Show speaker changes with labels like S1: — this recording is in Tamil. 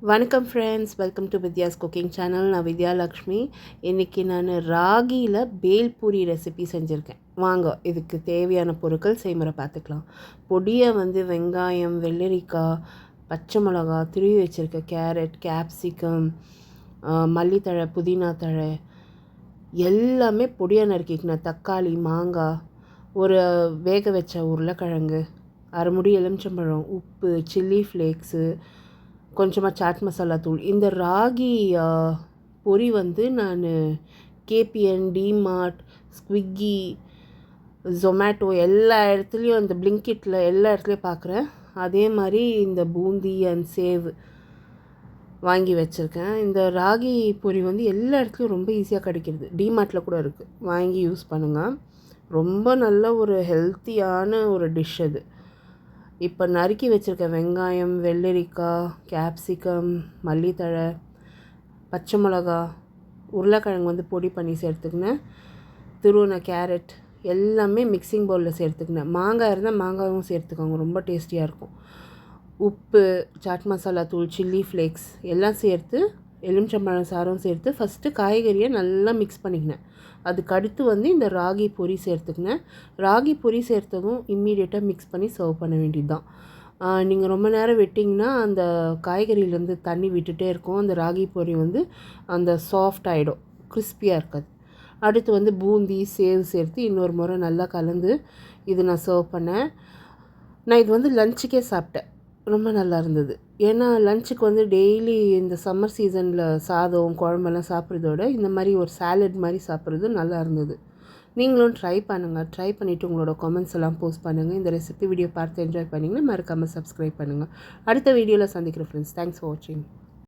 S1: வணக்கம் friends, welcome to Vidya's cooking channel. நான் வித்யாலக்ஷ்மி. இன்றைக்கி நான் ராகியில் பேல்பூரி ரெசிபி செஞ்சுருக்கேன். வாங்க இதுக்கு தேவையான பொருட்கள் செய்முறை பார்த்துக்கலாம். பொடியை வெங்காயம், வெள்ளரிக்காய், பச்சை மிளகா, துருவி வச்சுருக்க கேரட், கேப்சிகம், மல்லித்தழை, புதினா தழை எல்லாமே பொடியாக நறுக்கிக்கணும். தக்காளி, மாங்காய், ஒரு வேக வச்ச உருளைக்கிழங்கு, அரைமுடி எலுமிச்சம்பழம், உப்பு, சில்லி ஃப்ளேக்ஸு, கொஞ்சமாக சாட் மசாலா தூள். இந்த ராகி பொரி நான் கேபிஎன், டிமார்ட், ஸ்விக்கி, ஜொமேட்டோ எல்லா இடத்துலையும், இந்த பிளிங்கிட்டில் எல்லா இடத்துலையும் பார்க்குறேன். அதே மாதிரி இந்த பூந்தி அண்ட் சேவ் வாங்கி வச்சுருக்கேன். இந்த ராகி பொரி எல்லா இடத்துலையும் ரொம்ப ஈஸியாக கிடைக்கிறது. டிமார்ட்டில் கூட இருக்குது, வாங்கி யூஸ் பண்ணுங்கள். ரொம்ப நல்ல ஒரு ஹெல்த்தியான ஒரு டிஷ் அது. இப்போ நறுக்கி வச்சுருக்க வெங்காயம், வெள்ளரிக்காய், கேப்சிகம், மல்லித்தழை, பச்சை மிளகா, உருளைக்கிழங்கு பொடி பண்ணி சேர்த்துக்கினேன். துருவின கேரட் எல்லாமே மிக்சிங் பவுலில் சேர்த்துக்கினேன். மாங்காய் இருந்தால் மாங்காயும் சேர்த்துக்கோங்க, ரொம்ப டேஸ்டியாக இருக்கும். உப்பு, சாட் மசாலா தூள், சில்லி ஃப்ளேக்ஸ் எல்லாம் சேர்த்து, எலுமிச்சம்பழம் சாரம் சேர்த்து ஃபஸ்ட்டு காய்கறியை நல்லா மிக்ஸ் பண்ணிக்கினேன். அதுக்கு அடுத்து இந்த ராகி பொரி சேர்த்துக்கினேன். ராகி பொரி சேர்த்ததும் இம்மீடியட்டாக மிக்ஸ் பண்ணி சர்வ் பண்ண வேண்டியது தான். நீங்கள் ரொம்ப நேரம் விட்டிங்கன்னா அந்த காய்கறியிலேருந்து தண்ணி விட்டுட்டே இருக்கும். அந்த ராகி பொரி அந்த சாஃப்ட் ஆகிடும், கிறிஸ்பியாக இருக்காது. அடுத்து பூந்தி, சேவ் சேர்த்து இன்னொரு முறை நல்லா கலந்து இது நான் சர்வ் பண்ணேன். நான் இது லஞ்சுக்கே சாப்பிட்டேன். ரொம்ப நல்லா இருந்தது. ஏன்னா லஞ்சுக்கு டெய்லி இந்த சம்மர் சீசனில் சாதம், குழம்பெல்லாம் சாப்பிட்றதோட இந்த மாதிரி ஒரு சாலட் மாதிரி சாப்பிட்றது நல்லா இருந்தது. நீங்களும் ட்ரை பண்ணுங்கள். ட்ரை பண்ணிவிட்டு உங்களோட கமெண்ட்ஸ் எல்லாம் போஸ்ட் பண்ணுங்கள். இந்த ரெசிபி வீடியோ பார்த்து என்ஜாய் பண்ணிங்கன்னா மறக்காமல் சப்ஸ்கிரைப் பண்ணுங்கள். அடுத்த வீடியோவில் சந்திக்கிறேன் ஃப்ரெண்ட்ஸ். தேங்க்ஸ் ஃபார் வாட்சிங்.